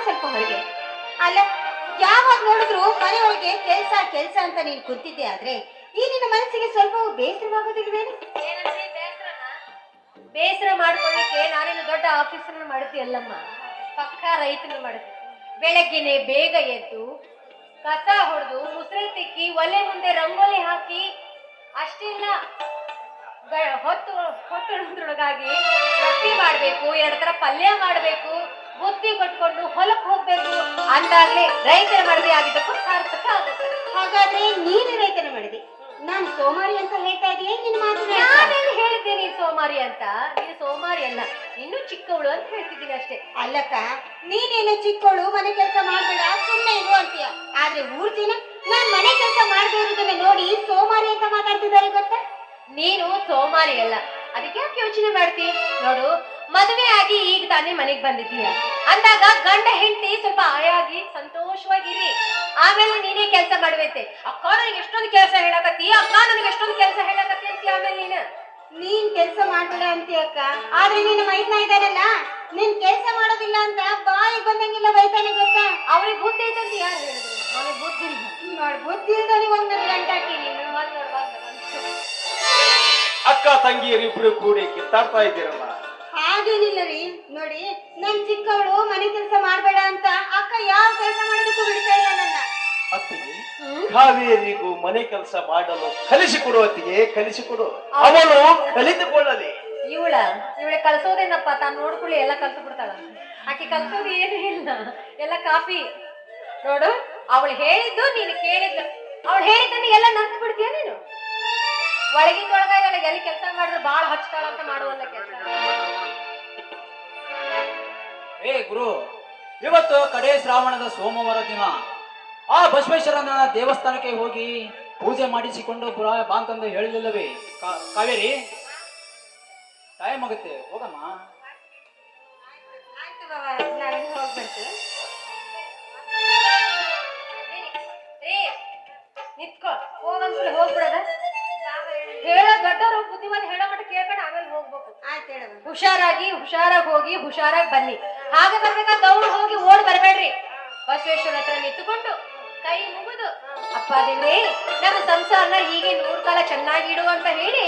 ಸ್ವಲ್ಪ ಹೊರಗೆ. ಅಲ್ಲ, ಯಾವಾಗ ನೋಡಿದ್ರು ಮನೆ ಒಳಗೆ ಕೆಲ್ಸ ಕೆಲ್ಸ ಅಂತ ನೀನ್ ಕುಂತಿದ್ದೆ ಆದ್ರೆ ಈ ನಿನ್ನ ಮನಸ್ಸಿಗೆ ಸ್ವಲ್ಪ ಬೇಸರವಾಗೋದಿಲ್ವೇನು? ಬೇಸರ ಮಾಡ್ಕೊಳ್ಳಿಕ್ಕೆ ನಾನೇನು ದೊಡ್ಡ ಆಫೀಸರ್ ಮಾಡಿದ್ಯಲ್ಲಮ್ಮ, ಪಕ್ಕ ರೈತನು ಮಾಡಿದ್ದೆ. ಬೆಳಗ್ಗೆನೆ ಬೇಗ ಎದ್ದು ಕಸ ಹೊಡೆದು ಮುಸುರೆ ತಿಕ್ಕಿ ಒಲೆ ಮುಂದೆ ರಂಗೋಲಿ ಹಾಕಿ ಅಷ್ಟೆಲ್ಲ ಹೊತ್ತೊಳಗಾಗಿ ರೊಟ್ಟಿ ಮಾಡ್ಬೇಕು, 2 ತರ ಪಲ್ಯ ಮಾಡ್ಬೇಕು, ಬುತ್ತಿ ಕಟ್ಕೊಂಡು ಹೊಲಕ್ ಹೋಗ್ಬೇಕು ಅಂದಾಗ್ಲೇ ರೈತರ ಮಡದಿ ಆಗಿದ್ದಕ್ಕೂ ಸಾರ್ಥಕ ಆಗುತ್ತೆ. ಹಾಗಾದ್ರೆ ನೀನು ರೈತನ ಮಾಡಿದೆ, ನಾನು ಸೋಮಾರಿ ಅಂತ ಹೇಳ್ತಾ ಇದೀಯ? ನಿನ್ನ ಮಾತು ನಾನೇನು ಹೇಳಿದ್ದೆ ನೀನ್ ಸೋಮಾರಿ ಅಂತ? ನೀನು ಸೋಮಾರಿ ಅಲ್ಲ, ಇನ್ನು ಚಿಕ್ಕವಳು ಅಂತ ಹೇಳ್ತಿದ್ದೀನಿ ಅಷ್ಟೇ. ಅಲ್ಲಕ್ಕ, ನೀನೇನು ಚಿಕ್ಕವಳು, ಮನೆ ಕೆಲಸ ಮಾಡ್ಬೇಡ ಸುಮ್ಮನೆ ಇರು ಅಂತೀಯ. ಆದ್ರೆ ಊರ್ ಜನ ನಾನ್ ಮನೆ ಕೆಲಸ ಮಾಡದೇ ಇರೋದನ್ನ ನೋಡಿ ಸೋಮಾರಿ ಅಂತ ಮಾತಾಡ್ತಿದ್ದಾರೆ ಗೊತ್ತಾ? ನೀನು ಸೋಮಾರಿ ಅಲ್ಲ, ಅದಕ್ಕೆ ಯಾಕೆ ಯೋಚನೆ ಮಾಡ್ತಿ? ನೋಡು, ಮದುವೆ ಆಗಿ ಈಗ ತಾನೇ ಮನೆಗ್ ಬಂದಿದ್ದೀಯ ಅಂದಾಗ ಗಂಡ ಹೆಂಡತಿ ಸ್ವಲ್ಪ ಆಯಾಗಿ ಸಂತೋಷವಾಗಿರಿ. ಆಮೇಲೆ ನೀನೇ ಕೆಲಸ ಮಾಡುವಂತೆ. ಅಕ್ಕ ನನಗೆ ಎಷ್ಟೊಂದು ಕೆಲಸ ಹೇಳಕತ್ತಿ, ಅಕ್ಕ ನನಗೆ ಎಷ್ಟೊಂದು ಕೆಲಸ ಹೇಳಕತ್ತಿ ಅಂತಿ. ಆಮೇಲೆ ನೀನ್ ಕೆಲಸ ಮಾಡ್ಬೇಡ ಅಂತೀಯ ಅಕ್ಕ, ಆದ್ರೆ ನಿನ್ನ ಮೈದ್ನ ಇದ್ದಾನಲ್ಲ, ನೀನ್ ಕೆಲಸ ಮಾಡೋದಿಲ್ಲ ಅಂತ ಬಾಯಿ ಬಂದಂಗಿಲ್ಲ ಬೈತಾನೆ ಗೊತ್ತಾ? ಅವ್ರಿಗೆ ಬುದ್ಧಿ ಐತಂತ ಯಾರು ಹೇಳಿದ್ರು? ಅವನಿಗೆ ಬುದ್ಧಿ ಇಲ್ಲ. ನೋಡಿ, ಬುದ್ಧಿ ಇಲ್ದವನಿಗೆ ಒಂದೊಂದು ಗಂಟಾಕಿ ನೀನು. ಅಕ್ಕ ತಂಗಿಯರಿಬ್ರು ಕೂಡಿ ಕಿತ್ತಾಡ್ತಾ ಇದ್ದೀರಲ್ಲ? ಹಾಗೇನಿಲ್ಲ ರೀ. ನೋಡಿ, ನನ್ ಚಿಕ್ಕವಳು ಮನೆ ಕೆಲಸ ಮಾಡ್ಬೇಡ ಅಂತ ಅಕ್ಕ ಯಾವ ಕೆಲಸ ಮಾಡೋದಕ್ಕೂ ಬಿಡ್ತಾ ಇಲ್ಲ ನನ್ನ. ಅತ್ತಿಗೆ, ಕಾವೇರಿಗೂ ಮನೆ ಕೆಲಸ ಮಾಡಲು ಕಲಿಸಿಕೊಡು ಅತ್ತಿಗೆ, ಕಲಿಸಿಕೊಡು. ಅವಳು ಕಲಿತುಕೊಳ್ಳಲಿ. ಇವಳ ಕಲ್ಸೋದೇನಪ್ಪ, ತಾನು ನೋಡ್ಕೊಳ್ಳಿ ಎಲ್ಲ ಕಲ್ತು ಬಿಡ್ತಾಳ. ಆಕೆ ಕಲ್ಸೋದು ಏನು ಇಲ್ಲ, ಎಲ್ಲ ಕಾಪಿ. ನೋಡು, ಅವಳು ಹೇಳಿದ್ದು ನೀನು ಕೇಳಿದ್ದು, ಅವಳು ಹೇಳಿದ್ದನ್ನು ಎಲ್ಲ ನಂತು ಬಿಡ್ತೀಯ ನೀನು. ಒಳಗಿಂದೊಳಗಾಗಲ್ಲ, ಎಲ್ಲಿ ಕೆಲಸ ಮಾಡಿದ್ರೆ ಬಾಳ ಹಚ್ತಾಳ ಅಂತ ಮಾಡುವಲ್ಲ ಕೆಲಸ. ಏ ಗುರು, ಇವತ್ತು ಕಡೆ ಶ್ರಾವಣದ ಸೋಮವಾರ ದಿನ ಆ ಬಸವೇಶ್ವರನ ದೇವಸ್ಥಾನಕ್ಕೆ ಹೋಗಿ ಪೂಜೆ ಮಾಡಿಸಿಕೊಂಡು ಬಾ ಅಂತಂದು ಹೇಳಿಲ್ಲವೇ ಕಾವೇರಿ? ಟೈಮ್ ಆಗುತ್ತೆ, ಹೋಗಮ್ಮ. ಆಯ್ತು ಬಾಬಾ, ನಾನು ಹೋಗ್ಬರ್ತೀನಿ. ನಿತ್ಕೋ, ಹೋಗಂದ್ರೆ ಹೋಗ್ಬಿಡದ. ಹೇಳ ದೊಡ್ಡವರು ಬುದ್ಧಿವಾದ ಹೇಳೋ ಮಟ್ಟ ಕೇಳ್ಕೊಂಡು ಆಮೇಲೆ ಹೋಗ್ಬೇಕು. ಆಯ್ತು ಹೇಳ. ಹುಷಾರಾಗಿ ಹೋಗಿ ಹುಷಾರಾಗಿ ಬನ್ನಿ. ಹಾಗೆ ಬರ್ಬೇಕಾದ್ರೆ ದೌಡ್ ಹೋಗಿ ಓಡ್ ಬರ್ಬೇಡ್ರಿ. ಬಸವೇಶ್ವರ ಹತ್ರ ನಿಂತುಕೊಂಡು ಕೈ ಮುಗಿದು, ಅಪ್ಪ ದೇವ್ರೇ, ನಮ್ಮ ಸಂಸಾರನ ಹೀಗೆ 100 ಕಾಲ ಚೆನ್ನಾಗಿ ಇಡು ಅಂತ ಹೇಳಿ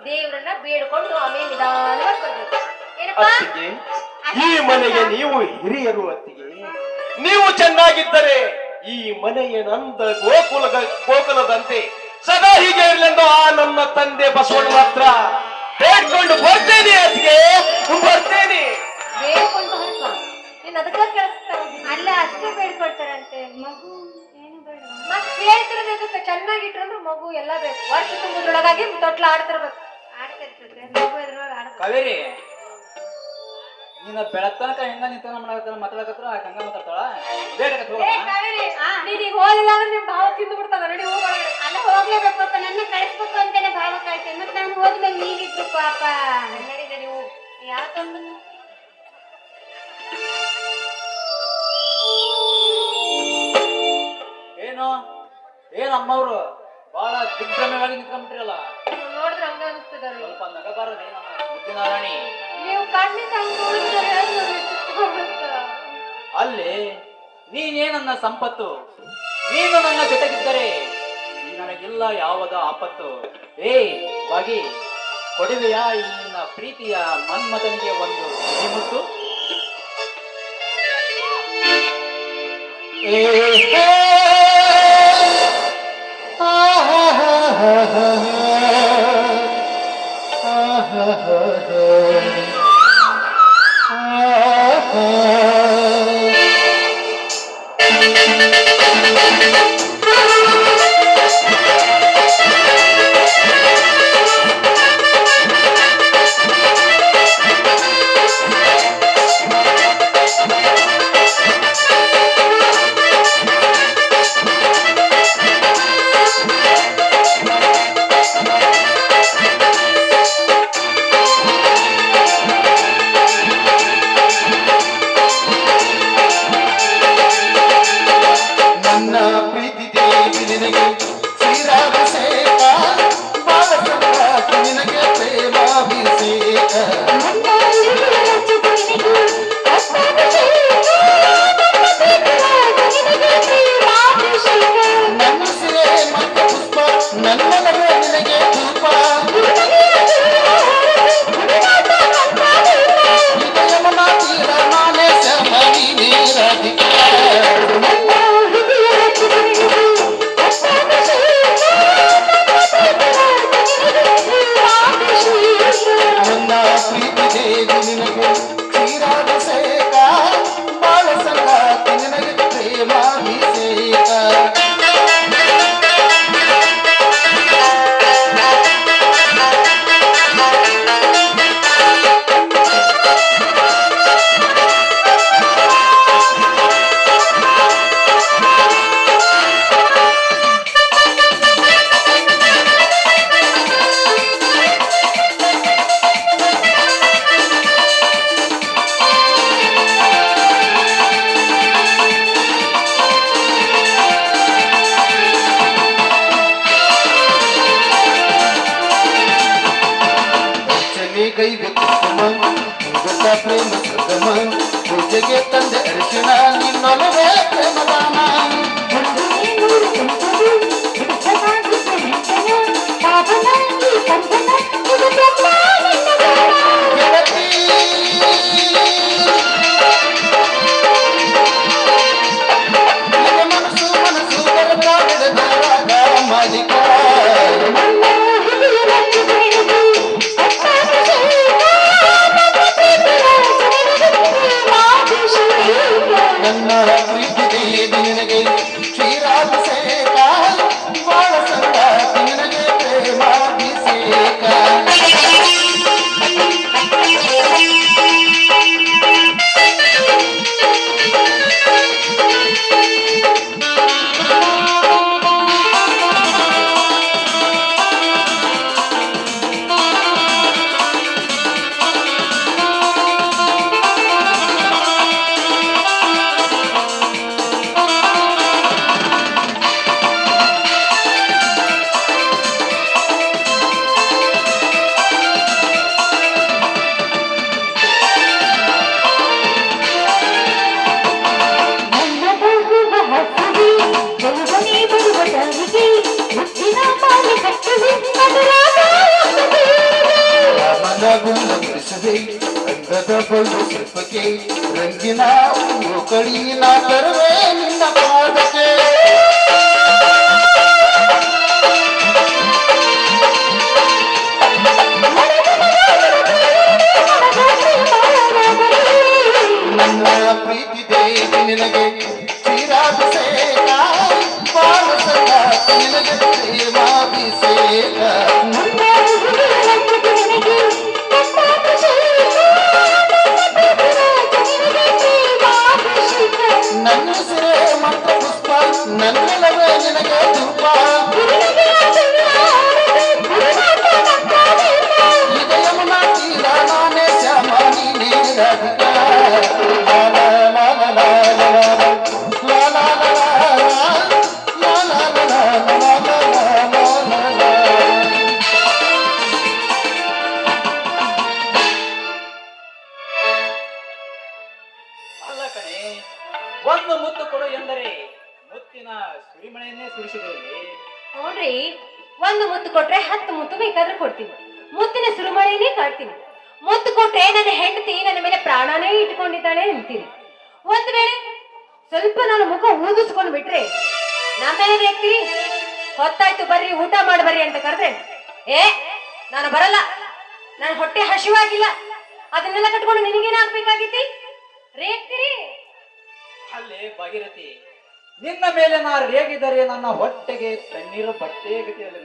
ದೇವ್ರನ್ನ ಬೇಡ್ಕೊಂಡು ಆಮೇಲೆ ನಿಧಾನವಾಗಿ ಬರ್ಬೇಕು. ಏನಪ್ಪಾ? ಈ ಮನೆಗೆ ನೀವು ಹಿರಿಯರು ಅತ್ತಿಗೆ. ನೀವು ಚೆನ್ನಾಗಿದ್ದರೆ ಈ ಮನೆಯ ನಂದ ಗೋಕುಲದಂತೆ ಸದಾ ಹೀಗೆ ಇರ್ಲೆಂದು ಆ ನನ್ನ ತಂದೆ ಬಸವಣ್ಣ ಹತ್ರ ಬೇಡ್ಕೊಂಡು ಬರ್ತೇನೆ ಅತ್ತಿಗೆ, ಬರ್ತೇನೆ. ಬೇಡ್ಕೊಂಡು ಹೊರಕ ನೀನ್ ಅದಕ್ಕ ಕೇಳಿಸ್ತಾರ ಅಲ್ಲ, ಅಷ್ಟೇ ಬೇಡ್ಕೊಳ್ತಾರಂತೆ. ಮಗು ಏನು ಬೇಡ, ಮತ್ ಹೇಳ್ತಿರೋದಕ್ಕೆ ಚೆನ್ನಾಗಿಟ್ರಂದ್ರೆ ಮಗು ಎಲ್ಲ ಬೇಕು. ವರ್ಷ ತುಂಬುದ್ರೊಳಗಾಗಿ ತೊಟ್ಲ ಆಡ್ತಿರ್ಬೇಕು. ಆಡ್ತಿರ್ತದೆ ಮಗು ಎದ್ರೊಳಗೆ ಆಡ್ತಾರೆ. ಕಾವೇರಿ, ನೀನ ಬೆಳತನಕ ಹೆಂಗ ನಿಂತ ಮಾತಾಡಕತ್ರ ಹಂಗ ಮಾತಾಡ್ತಾಳ? ನೀನೀಗ ಹೋಗಿಲ್ಲ ಅಂದ್ರೆ ನಿಮ್ ಭಾವ ತಿಂದು ಬಿಡ್ತಾವ. ನಡಿ ಹೋಗ. ಅಲ್ಲ, ಹೋಗ್ಲೇಬೇಕು ಪಾಪ, ನನ್ನ ಕಳಿಸ್ಬೇಕು ಅಂತಾನೆ ಭಾವ ಕಾಯ್ತೇನೆ. ಮತ್ತೆ ನಾನು ಹೋದ್ಮೇಲೆ ನೀವಿದ್ರು ಪಾಪ. ನಡಿ ನಡಿ ಹೋಗು. ಯಾವ ತಂದು ಏನು ಅಮ್ಮವ್ರು ಬಹಳ ದಿಗ್ಭ್ರಮೆಯಾಗಿ ನಿಂತ್ಕೊಂಡ್ಬಿಟ್ರಲ್ಲ? ನೋಡಿದ್ರೆ ಹಂಗ ಅನಿಸ್ತದಾರೆ. ಸ್ವಲ್ಪ ನಗಬಾರದೆ ನಮ್ಮ ಮುದ್ದಿನ ರಾಣಿ? ನೀವು ಕಣ್ಣಿಂದ ಹಂಗ ನೋಡಿದ್ರೆ ಅಲ್ಲಿ ನೀನೇ ನನ್ನ ಸಂಪತ್ತು, ನೀನು ನನ್ನ ಜೊತೆಗಿದ್ದರೆ ನನಗಿಲ್ಲ ಯಾವದ ಆಪತ್ತು. ಬಾಗಿ ಕೊಡುವೆಯಾ ಈ ನಿನ್ನ ಪ್ರೀತಿಯ ಮನ್ಮಥನಿಗೆ ಒಂದು ಮುತ್ತು? ನನ್ನ ಪ್ರೀತಿ ಕೈಗೆ ಕುಸುಮ ಮುಗುತ್ತ ಪ್ರೇಮ ಸುಗಮ ಪೂಜೆಗೆ ತಂದೆ ಅರಿಶಿಣ ನಿನ್ನೊಲವೇ ಪ್ರೇಮದಾನ ಗೆಳತಿ ನಿನ್ನ ಮನಸ್ಸು ಮನಸ್ಸು ಬೆರೆತ ಹಿಡಿದಾಗ ಮಾಲೀಕ ನನ್ನ ಪ್ರೀತಿ ನಿನಗೆ ಕ್ಷೀರಾಭಿಷೇಕ ಬಾಳ ಸಂಗಾತಿ ನಿನಗೆ ಪ್ರೇಮಾಭಿಷೇಕ ರಾಮನ ಗುರಿಸದೆ ರಂಗದ ಬಳ್ಳು ಶಿಲ್ಪಕ್ಕೆ ರಂಗಿನ ಕಡಿ ನಾ ತರುವೆ ನಿನ್ನ ಪಾದಕ್ಕೆ ನನ್ನ ಪ್ರೀತಿ ದೇವಿ ನಿನಗೆ ಕ್ಷೀರಾಭಿಷೇಕ ಬಾಳ ಸಂಗಾತಿ ನಿನಗೆ ಪ್ರೇಮಾಭಿಷೇಕ ನನ್ನ ಸಿರೆ ಮಂತ್ರ ಪುಷ್ಪ ನನ್ನಲ್ಲವೇ ನಿನಗೆ ಧೂಪ ಇದಯಮನ ತೀರ ನಾನೇ ಶ್ಯಾಮ ನೀನೇ ರಾಧಿಕಾ ಲಾ ಲಾ ಲಾ ಲಾ ಲಾ ಲಾ ಲಾ ಲಾ ಲಾ ಲಾ. ಅಲ್ಲ ಕಣೆ, ಒಂದು ಮುತ್ತು ಕೊಡು ಎಂದರೆ ಮುತ್ತಿನ ಸುರಿಮಳೆಯನ್ನೇ ಸುರಿಸಿದಲ್ಲಿ ನೋಡ್ರಿ, ಒಂದು ಮುತ್ತು ಕೊಟ್ರೆ 10 ಮುತ್ತು ಬೇಕಾದ್ರೆ ಕೊಡ್ತೀನಿ. ಮುತ್ತಿನ ಸುರುಮಳೆನೇ ಕಾಡ್ತೀನಿ. ಮುತ್ತು ಕೊಟ್ರೆ ನನ್ನ ಹೆಂಡತಿ ನನ್ನ ಮೇಲೆ ಪ್ರಾಣನೇ ಇಟ್ಕೊಂಡಿದ್ದಾಳೆ ಅಂತೀರಿ. ಒಂದ್ ವೇಳೆ ಸ್ವಲ್ಪ ನಾನು ಮುಖ ಊದಿಸ್ಕೊಂಡು ಬಿಟ್ರೆ ನಮ್ಮೇಲೆ ರೇಗ್ತೀರಿ. ಹೊತ್ತಾಯ್ತು ಬರ್ರಿ ಊಟ ಮಾಡ್ಬರ್ರಿ ಅಂತ ಕರೆದ್ರೆ ನಾನು ಬರಲ್ಲ, ನನ್ನ ಹೊಟ್ಟೆ ಹಸಿವಾಗಿಲ್ಲ, ಅದನ್ನೆಲ್ಲ ಕಟ್ಕೊಂಡು ನಿನಗೇನಾಗ್ಬೇಕಾಗಿತ್ತಿ? ರೇಗ್ತೀರಿ. ಅಲ್ಲೇ ಭಾಗೀರಥಿ, ನಿನ್ನ ಮೇಲೆ ನಾ ರೇಗಿದರೆ ನನ್ನ ಹೊಟ್ಟೆಗೆ ತಣ್ಣೀರು ಬಟ್ಟೆ ಗತಿಯಲ್ಲಿ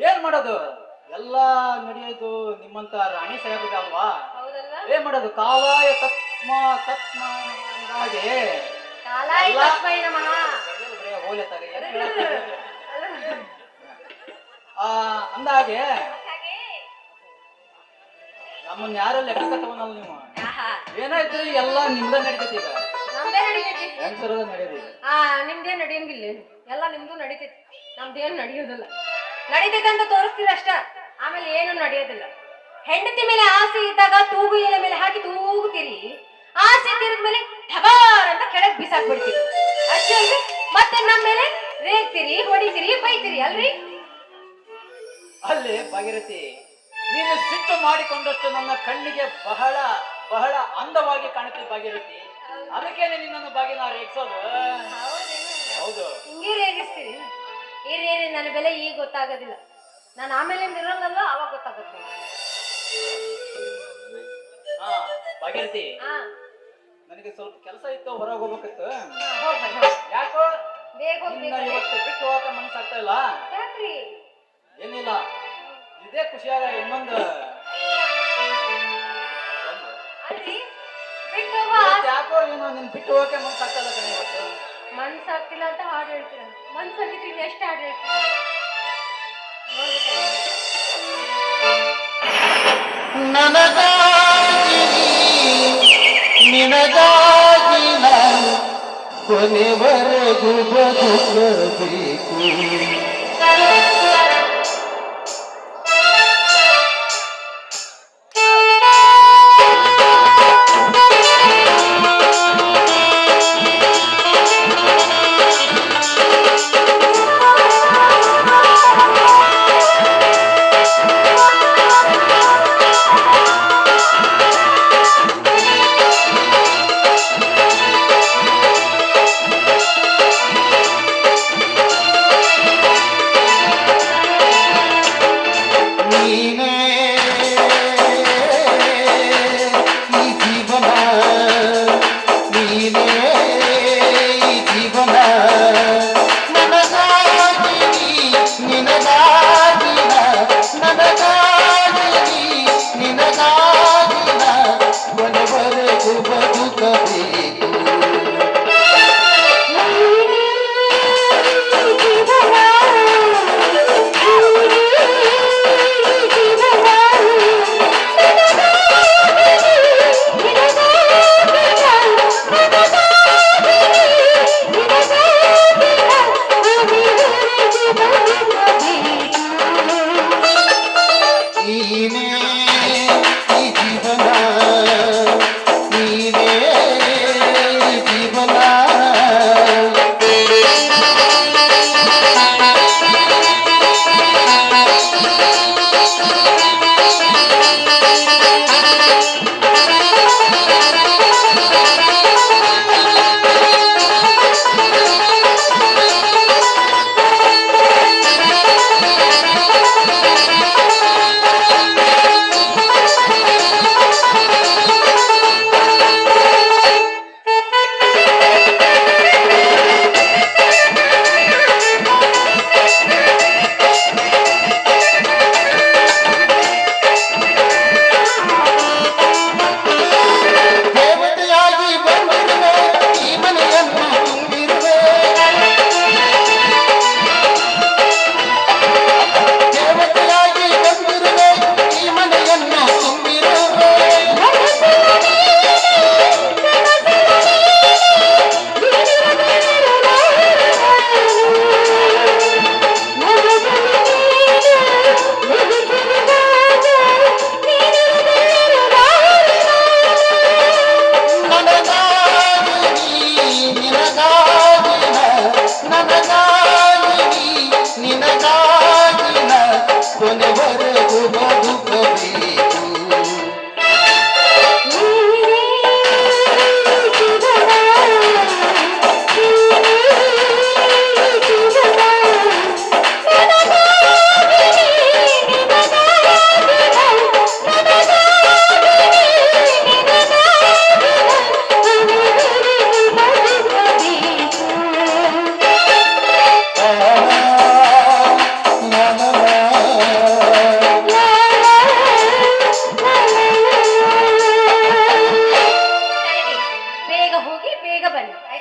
ಏನ್ ಮಾಡೋದು? ಎಲ್ಲ ನಡೆಯೋದು ನಿಮ್ಮಂತ ರಾಣಿ ಸಾಹೇಬ್ರಿಗೆ ಅಲ್ವಾ? ಹೌದಲ್ವಾ? ಏನ್ ಮಾಡೋದು? ಕಾಲಾಯ ತತ್ಮ ತತ್ಮ ಅಂದಾಗೆ ಕಾಲಾಯ ತಸ್ಮೈ ನಮಃ. ಹೋಲೆ ತಗ ಅಂದಾಗೆ ನಮ್ಮನ್ನ ಯಾರು ಲೆಕ್ಕ ತಗೊಂಡಲ್ಲ ನೀವು. ಆಹಾ, ಏನಾಯ್ತು ಎಲ್ಲ ನಿಮ್ದ ನಡೀತೈತಿ ಈಗ. ನಮ್ದೇ ನಡೀತೈತಿ. ಹೆಂಗಸರದ ನಡೆಯೋದು ಈಗ. ನಿಮ್ದೇನ್ ನಡೆಯಂಗಿಲ್ಲ, ಎಲ್ಲ ನಿಮ್ದು ನಡೀತೈತಿ. ನಮ್ದೇನು ನಡೆಯೋದಿಲ್ಲ. ನಡೀತೈತೆ ಅಂತ ತೋರಿಸ್ತೀರ ಅಷ್ಟ, ಆಮೇಲೆ ಏನು ನಡೆಯೋದಿಲ್ಲ. ಹೆಂಡತಿ ಮೇಲೆ ಆಸೆ ಇದ್ದಾಗ ತೂಗು ಎಲೆ ಮೇಲೆ ಹಾಕಿ ತೂಗುತ್ತೀರಿ, ಆಸೆ ತೀರಿದ್ಮೇಲೆ ಠಗಾರ್ ಅಂತ ಕೆಳಗ್ ಬಿಸಾಕ್ಬಿಡ್ತೀರಿ ಅಷ್ಟೇ ಅಲ್ರಿ. ಮತ್ತೆ ನಮ್ಮ ಮೇಲೆ ರೇಗ್ತೀರಿ, ಹೊಡಿತೀರಿ, ಬೈತೀರಿ ಅಲ್ರಿ. ಅಲ್ಲಿ ಭಾಗೀರಥಿ, ನೀನು ಸಿಟ್ಟು ಮಾಡಿಕೊಂಡಷ್ಟು ನನ್ನ ಕಣ್ಣಿಗೆ ಬಹಳ ಬಹಳ ಅಂದವಾಗಿ ಕಾಣುತ್ತೆ ಭಾಗೀರಥಿ. ಅದಕ್ಕೇನೆ ನಿನ್ನನ್ನು ಬಾಗಿ ನಾ ರೇಗಿಸೋದು. ಹೌದು, ಹಿಂಗೆ ರೇಗಿಸ್ತೀರಿ. ಇರಿ ನನ್ನ ಬೆಲೆ ಈಗ ಗೊತ್ತಾಗೋದಿಲ್ಲ, ನಾನು ಆಮೇಲೆ ಇರೋಂಗಲ್ಲ, ಅವಾಗ ಗೊತ್ತಾಗುತ್ತೆ. ಹಾ ಭಾಗೀರಥಿ, ಹಾ, ನನಗೆ ಸ್ವಲ್ಪ ಕೆಲಸ ಇತ್ತು, ಹೊರಗೆ ಹೋಗ್ಬೇಕಿತ್ತು. ಹೋಗ್ಬರ್ರಿ. ಯಾಕೋ ಬೇಗ ನಿನ್ನ ಹೋಗ್ಬೇಕು. ಇವತ್ತು ಬಿಟ್ಟು ಹೋಗಕ್ಕೆ ಮನಸ್ಸಾಗ್ತಾ ಇಲ್ಲ. ಯಾಕ್ರಿ? ಏನಿಲ್ಲ, ಇದೇ ಖುಷಿಯಾಗ ಇನ್ನೊಂದು ಅಲ್ರಿ, ಬಿಟ್ಟು ಹೋಗೋ ಇವತ್ತು ಯಾಕೋ ಏನೋ ನಿನ್ ಬಿಟ್ಟು ಹೋಗಕ್ಕೆ ಮನಸ್ಸಾಗ್ತಾ ಇಲ್ಲ ಕಣೆ ಇವತ್ತು. ಮನ್ಸಾಗ್ತಿಲ್ಲ ಅಂತ ಹಾಡು ಹೇಳ್ತೀರ. ಮನ್ಸಾಗಿತ್ತು ಎಷ್ಟು ಹಾಡು ಹೇಳ್ತೀರ? ನನಗಾಗಿ ನಿನಗಾಗಿ ನಾನು ಕೊನೆವರೆಗೂ ಬದುಕಬೇಕು.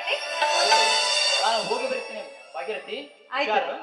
ಭಾಗೀರಥಿ ನಾನು ಹೋಗಿ ಬರ್ತೀನಿ ಭಾಗೀರಥಿ. ಆಯ್ತು. ಹುಷಾರು.